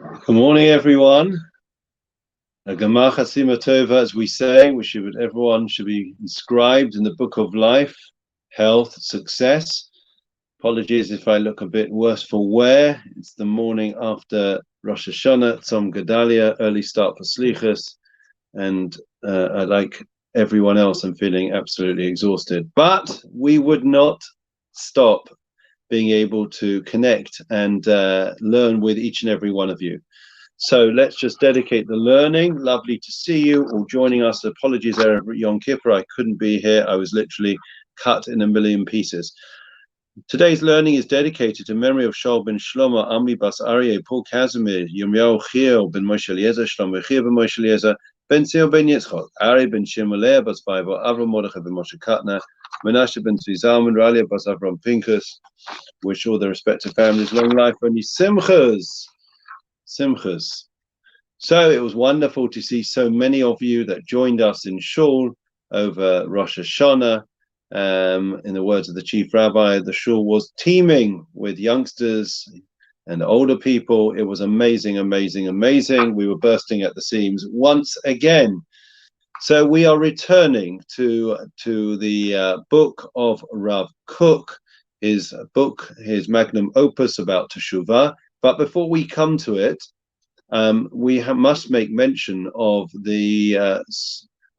Good morning, everyone. A Gemach Hasima Tova, as we say, everyone should be inscribed in the book of life, health, success. Apologies if I look a bit worse for wear. It's the morning after Rosh Hashanah, Tzom Gedalia, early start for Slichus, and like everyone else, I'm feeling absolutely exhausted. But we would not stop being able to connect and learn with each and every one of you. So let's just dedicate the learning. Lovely to see you all joining us. Apologies there at Yom Kippur. I couldn't be here. I was literally cut in a million pieces. Today's learning is dedicated to memory of Shaul ben Shlomo, Amli bas Aryeh, Paul Casimir, Yirmiyahu Chiel ben Moshe Eliezer, Shlomo Chiel ben Moshe Eliezer, Ben Sion ben Yitzchok, Ari ben Shimoleh bas Baivo, Avram Mordechai ben Moshe Katna, Menashe ben Tzvi Zalman, Ralia bas Avram Pinkus. Wish all the respective families long life, only simchas. So it was wonderful to see so many of you that joined us in Shul over Rosh Hashanah. In the words of the chief rabbi, the Shul was teeming with youngsters and older people. It was amazing. We were bursting at the seams once again. So we are returning to the book of Rav Kook, his magnum opus about Teshuvah. But before we come to it, we must make mention of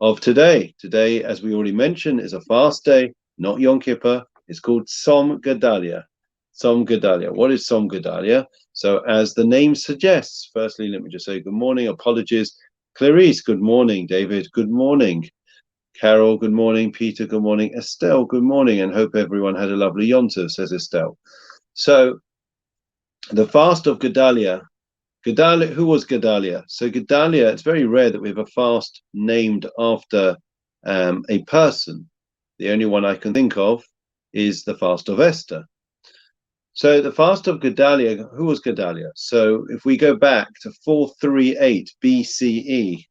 of today. Today, as we already mentioned, is a fast day, not Yom Kippur. It's called Tzom Gedalia. Tzom Gedalia. What is Tzom Gedalia? So, as the name suggests, firstly, let me just say good morning. Apologies, Clarice. Good morning, David. Good morning, Carol. Good morning, Peter. Good morning, Estelle. Good morning, and hope everyone had a lovely Yom Tov, says Estelle. So, the fast of Gedalia. Who was Gedalia? So Gedalia, it's very rare that we have a fast named after a person. The only one I can think of is the fast of Esther. So the fast of Gedalia, who was Gedalia? So if we go back to 438 BCE,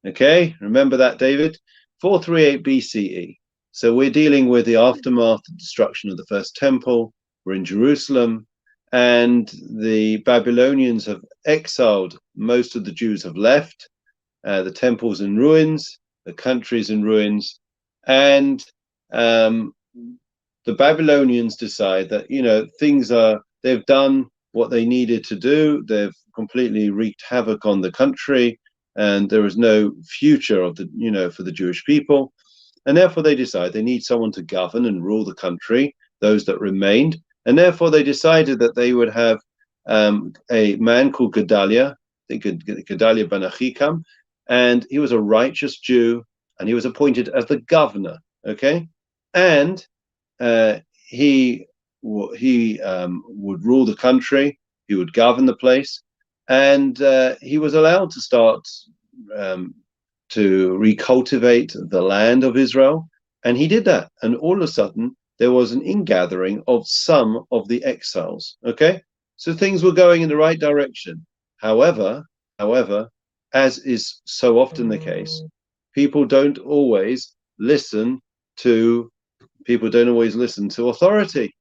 okay, remember that, David? 438 BCE. So we're dealing with the aftermath of destruction of the first temple. We're in Jerusalem. And the Babylonians have exiled. Most of the Jews have left. The temple's in ruins, the country's in ruins, and the Babylonians decide that they've done what they needed to do. They've completely wreaked havoc on the country, and there is no future for the Jewish people, and therefore they decide they need someone to govern and rule the country. Those that remained. And therefore, they decided that they would have a man called Gedalia, Gedalia ben Achikam, and he was a righteous Jew, and he was appointed as the governor. Okay, and he would rule the country. He would govern the place, and he was allowed to start to recultivate the land of Israel, and he did that. And all of a sudden, there was an ingathering of some of the exiles. Okay, so things were going in the right direction. However, as is so often the case, people don't always listen to authority,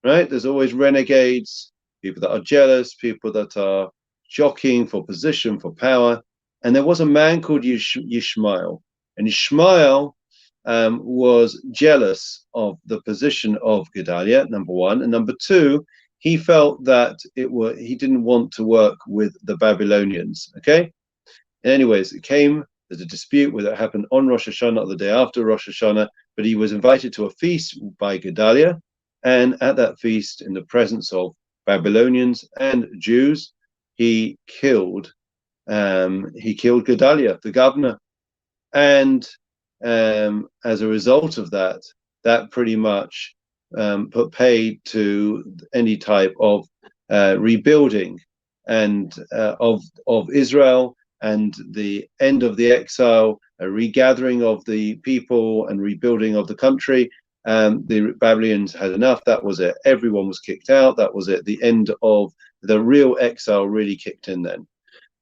right? There's always renegades, people that are jealous, people that are jockeying for position, for power. And there was a man called Yishmael, and Yishmael was jealous of the position of Gedalia, number one, and number two, he felt that he didn't want to work with the Babylonians. Okay. Anyways, there's a dispute whether it happened on Rosh Hashanah or the day after Rosh Hashanah, but he was invited to a feast by Gedalia, and at that feast, in the presence of Babylonians and Jews, he killed Gedalia, the governor, and as a result of that pretty much put paid to any type of rebuilding and of Israel, and the end of the exile, a regathering of the people and rebuilding of the country. The Babylonians had enough. That was it. Everyone was kicked out. That was it. The end of the real exile really kicked in then.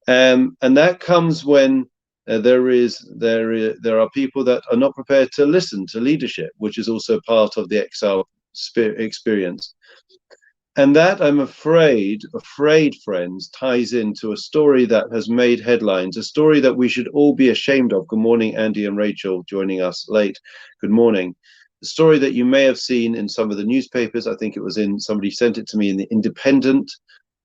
And that comes when there are people that are not prepared to listen to leadership, which is also part of the exile experience. And that, I'm afraid, friends, ties into a story that has made headlines, a story that we should all be ashamed of. Good morning, Andy and Rachel, joining us late. Good morning. The story that you may have seen in some of the newspapers, I think it was in, somebody sent it to me in the Independent,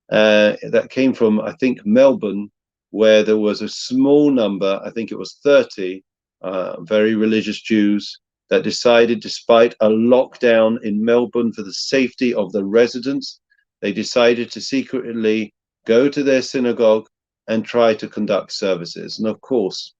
that came from, I think, Melbourne, where there was a small number, I think it was 30, very religious Jews that decided, despite a lockdown in Melbourne for the safety of the residents, they decided to secretly go to their synagogue and try to conduct services. And of course,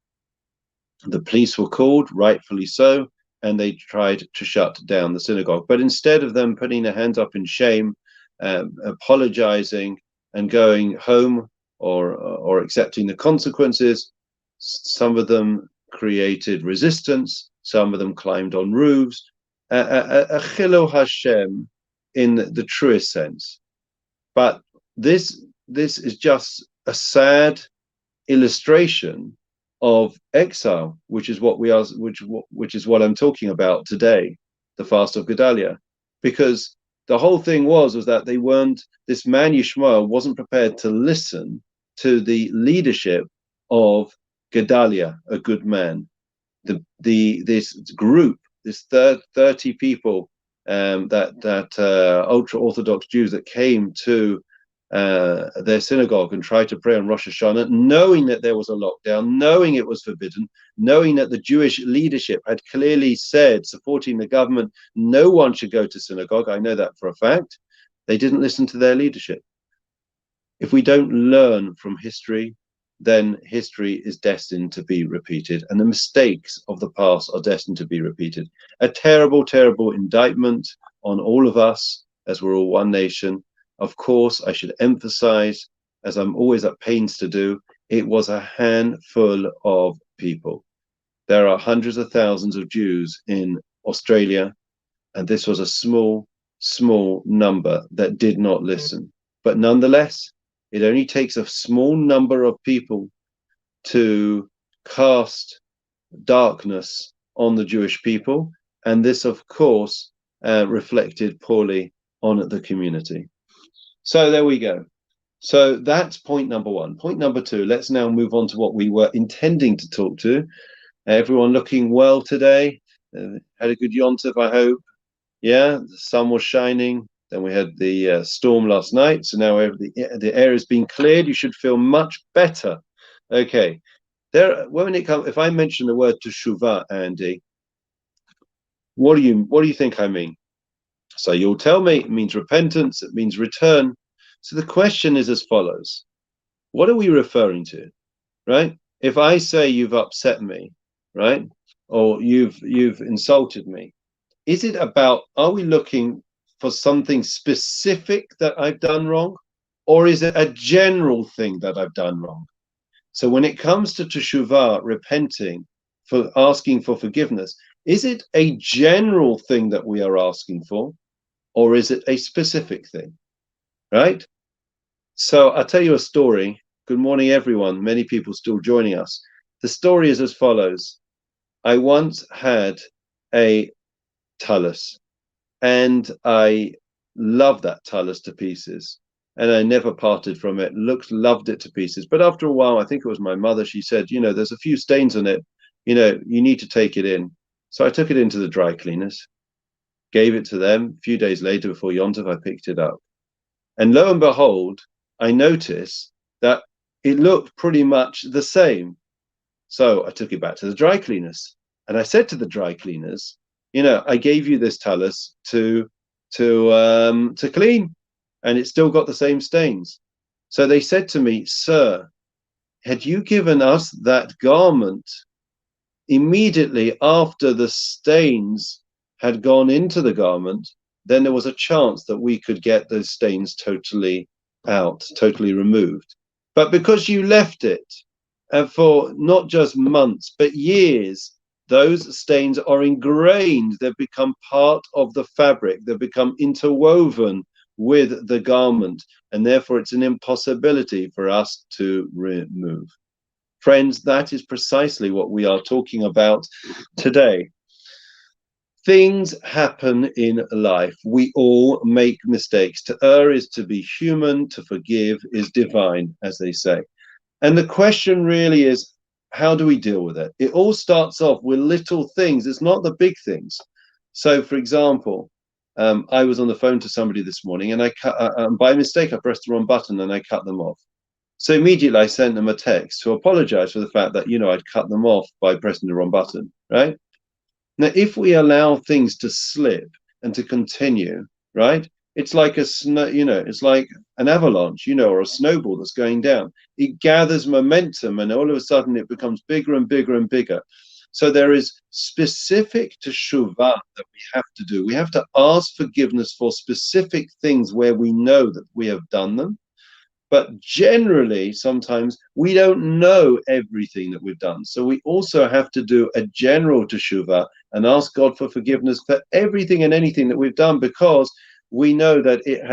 the police were called, rightfully so, and they tried to shut down the synagogue. But instead of them putting their hands up in shame, apologizing, and going home, or accepting the consequences, some of them created resistance. Some of them climbed on roofs. A chilul Hashem in the truest sense. But this is just a sad illustration of exile, which is what we are, which is what I'm talking about today, the fast of Gedalia, because the whole thing was that they weren't. This man Yishmael wasn't prepared to listen to the leadership of Gedalia, a good man. This group, this 30 people, that ultra Orthodox Jews that came to their synagogue and tried to pray on Rosh Hashanah, knowing that there was a lockdown, knowing it was forbidden, knowing that the Jewish leadership had clearly said, supporting the government, no one should go to synagogue. I know that for a fact. They didn't listen to their leadership. If we don't learn from history, then history is destined to be repeated, and the mistakes of the past are destined to be repeated. A terrible, terrible indictment on all of us, as we're all one nation. Of course, I should emphasize, as I'm always at pains to do, it was a handful of people. There are hundreds of thousands of Jews in Australia, and this was a small, small number that did not listen. But nonetheless, it only takes a small number of people to cast darkness on the Jewish people, and this, of course, reflected poorly on the community. So there we go. So that's point number one. Point number two, let's now move on to what we were intending to talk to. Everyone looking well today? Had a good Yontif, I hope. Yeah, the sun was shining. Then we had the storm last night. So now the air has been cleared. You should feel much better. Okay. When it comes, if I mention the word Teshuva, Andy, what do you think I mean? So you'll tell me it means repentance, it means return. So the question is as follows: what are we referring to, right? If I say you've upset me, right, or you've insulted me, is it about, are we looking for something specific that I've done wrong, or is it a general thing that I've done wrong? So when it comes to teshuvah, repenting, for asking for forgiveness, is it a general thing that we are asking for, or is it a specific thing, right? So I'll tell you a story. Good morning, everyone. Many people still joining us. The story is as follows. I once had a talus, and I loved that talus to pieces, and I never parted from it. Loved it to pieces. But after a while, I think it was my mother, she said, there's a few stains on it. You need to take it in. So I took it into the dry cleaners, gave it to them. A few days later, before Yontif, I picked it up. And lo and behold, I noticed that it looked pretty much the same. So I took it back to the dry cleaners. And I said to the dry cleaners, I gave you this talus to clean, and it's still got the same stains. So they said to me, sir, had you given us that garment immediately after the stains had gone into the garment, then there was a chance that we could get those stains totally out, totally removed. But because you left it, and for not just months, but years, those stains are ingrained. They've become part of the fabric. They've become interwoven with the garment, and therefore it's an impossibility for us to remove. Friends, that is precisely what we are talking about today. Things happen in life. We all make mistakes. To err is to be human, to forgive is divine, as they say. And the question really is, how do we deal with it? It all starts off with little things. It's not the big things. So, for example, I was on the phone to somebody this morning, and by mistake, I pressed the wrong button and I cut them off. So immediately I sent them a text to apologize for the fact that, I'd cut them off by pressing the wrong button, right? Now, if we allow things to slip and to continue, right? It's like a snow, it's like an avalanche, or a snowball that's going down. It gathers momentum, and all of a sudden it becomes bigger and bigger and bigger. So there is specific teshuvah that we have to do. We have to ask forgiveness for specific things where we know that we have done them. But generally, sometimes we don't know everything that we've done. So we also have to do a general teshuvah and ask God for forgiveness for everything and anything that we've done, because we know that it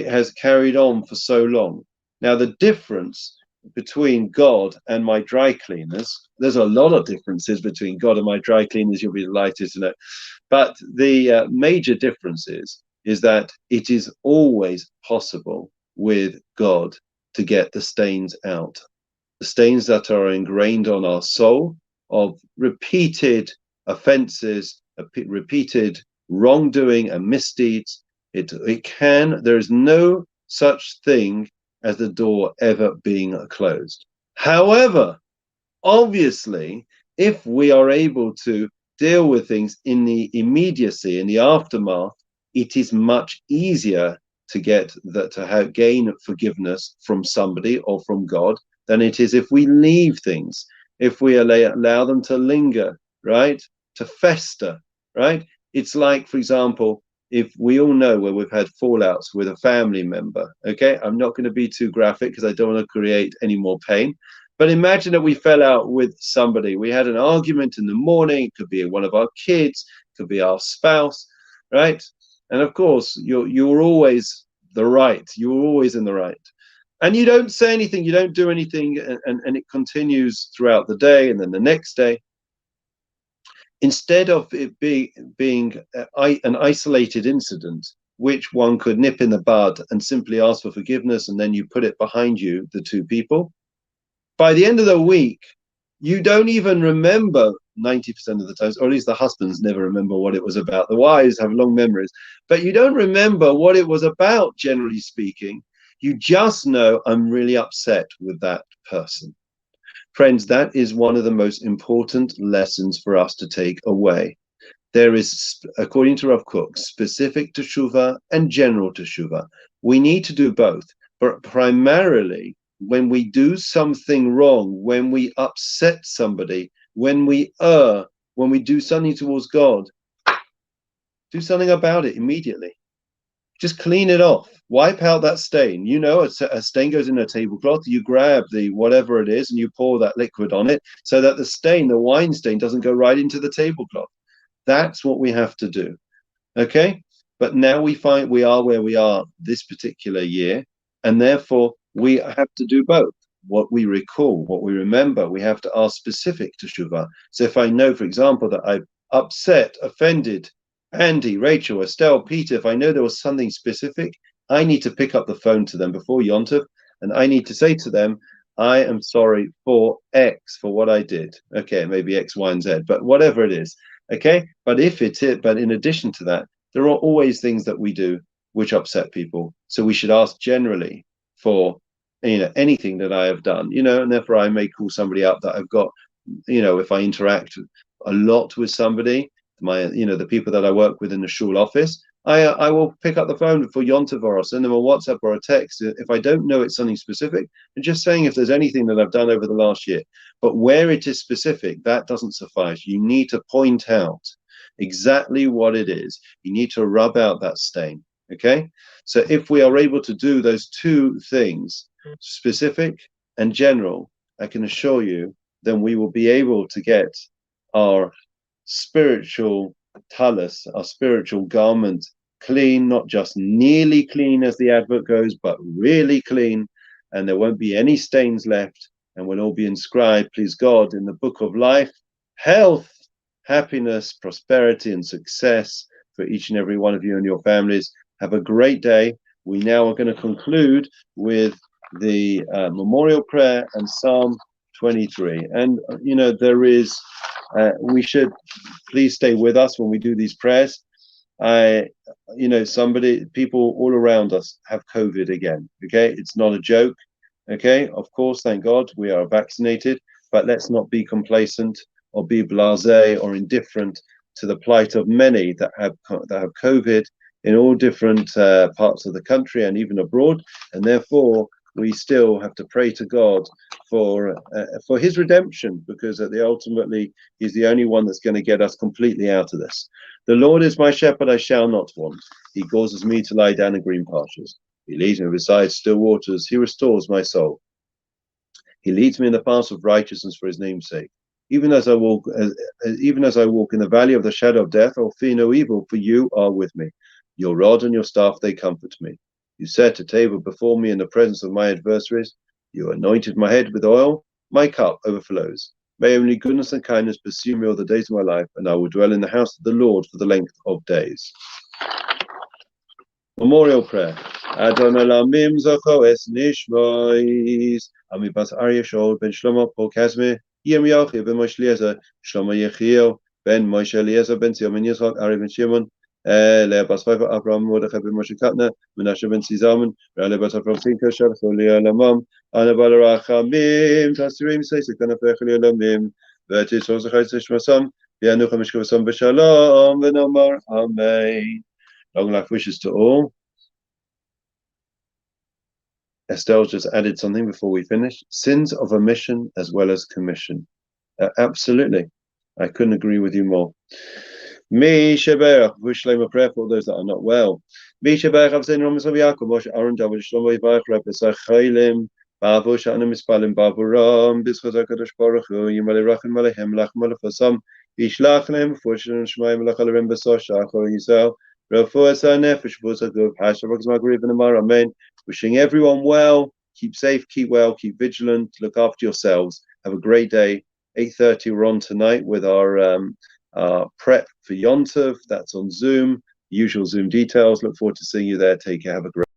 has carried on for so long. Now, the difference between God and my dry cleaners, there's a lot of differences between God and my dry cleaners, you'll be delighted to know. But the major difference is that it is always possible with God to get the stains out. The stains that are ingrained on our soul of repeated offenses, repeated wrongdoing and misdeeds. There is no such thing as the door ever being closed. However, obviously, if we are able to deal with things in the immediacy, in the aftermath, it is much easier to gain forgiveness from somebody or from God than it is if we leave things, if we allow them to linger, right, to fester, right? It's like, for example, if we all know where we've had fallouts with a family member, okay? I'm not going to be too graphic because I don't want to create any more pain. But imagine that we fell out with somebody. We had an argument in the morning. It could be one of our kids, it could be our spouse, right? And of course, you're always the right. You're always in the right. And you don't say anything, you don't do anything, and it continues throughout the day and then the next day. Instead of it being an isolated incident, which one could nip in the bud and simply ask for forgiveness, and then you put it behind you, the two people, by the end of the week, you don't even remember 90% of the times, or at least the husbands never remember what it was about. The wives have long memories, but you don't remember what it was about, generally speaking. You just know, I'm really upset with that person. Friends, that is one of the most important lessons for us to take away. There is, according to Rav Kook, specific teshuvah and general teshuvah. We need to do both, but primarily when we do something wrong, when we upset somebody, when we err, when we do something towards God, do something about it immediately. Just clean it off. Wipe out that stain. A stain goes in a tablecloth. You grab the whatever it is and you pour that liquid on it so that the wine stain, doesn't go right into the tablecloth. That's what we have to do. Okay? But now we find we are where we are this particular year, and therefore we have to do both. What we recall, what we remember, we have to ask specific teshuvah. So if I know, for example, that I've upset, offended Andy, Rachel, Estelle, Peter, if I know there was something specific, I need to pick up the phone to them before Yontif, and I need to say to them, I am sorry for X, for what I did. Okay, maybe X, Y, and Z, but whatever it is. Okay, but in addition to that, there are always things that we do which upset people. So we should ask generally for anything that I have done, and therefore I may call somebody up that I've got, if I interact a lot with somebody, the people that I work with in the shul office, I will pick up the phone for Yontiv, or I'll send them a WhatsApp or a text if I don't know it's something specific, and just saying if there's anything that I've done over the last year. But where it is specific, that doesn't suffice. You need to point out exactly what it is. You need to rub out that stain. Okay? So if we are able to do those two things, specific and general, I can assure you, then we will be able to get our spiritual talus, our spiritual garment, clean, not just nearly clean as the advert goes, but really clean, and there won't be any stains left, and we'll all be inscribed, please God, in the book of life, health, happiness, prosperity, and success for each and every one of you and your families. Have a great day. We now are going to conclude with the memorial prayer and Psalm 23. And, there is, we should please stay with us when we do these prayers. People all around us have COVID again. Okay, it's not a joke. Okay, of course, thank God we are vaccinated, but let's not be complacent or be blasé or indifferent to the plight of many that have COVID in all different parts of the country and even abroad, and therefore we still have to pray to God for His redemption, because ultimately He's the only one that's going to get us completely out of this. The Lord is my shepherd; I shall not want. He causes me to lie down in green pastures. He leads me beside still waters. He restores my soul. He leads me in the paths of righteousness for His name's sake. Even as I walk in the valley of the shadow of death, I'll fear no evil, for You are with me. Your rod and Your staff, they comfort me. You set a table before me in the presence of my adversaries. You anointed my head with oil. My cup overflows. May only goodness and kindness pursue me all the days of my life, and I will dwell in the house of the Lord for the length of days. Memorial prayer. Adon Elamim Zacho Es Nishmois. Ami Bas Arya Shol Ben Shlomo Pol Kazme. Yem Yochi Ben Moshe Eliezer. Shlomo Yechiel Ben Moshe Eliezer Ben Zion Ben Yitzchak Ari Ben Shimon. Leah Bas Pfeiffer Abraham Mordechai Ben Moshe Katner. Menashe Ben Sizaman. Rale Bas Abraham Tinker Shalcho Le'olamam. Ana Balarachamim. Tasirim Seisek Anafech Le'olamim. Ve'atis Hozachai Tishmasam. V'yanucha Mishkavasam B'Shalom. V'nomar Amen. Long life wishes to all. Estelle just added something before we finish. Sins of omission as well as commission. Absolutely. I couldn't agree with you more. Mi Sheberach, wish them a prayer for those that are not well. Mi Sheberach, I've seen Romas of Yaakov, Moshe Aaron, David, Shlomo, Yivach, Repesach, Chaylim, Bavu, Shana, Mispalim, Bavu, Ram, Bischot, HaKadosh Baruch Hu, Yimale, Rachim, Malehem, Lach, Malafasam, Yishlach, Lem, Fortune, Shemaim, Lachalim, Besosh, Achor, Yisrael, Wishing everyone well. Keep safe, keep well, keep vigilant, look after yourselves. Have a great day. 8:30 we're on tonight with our prep for Yom Tov. That's on Zoom. Usual Zoom details. Look forward to seeing you there. Take care. Have a great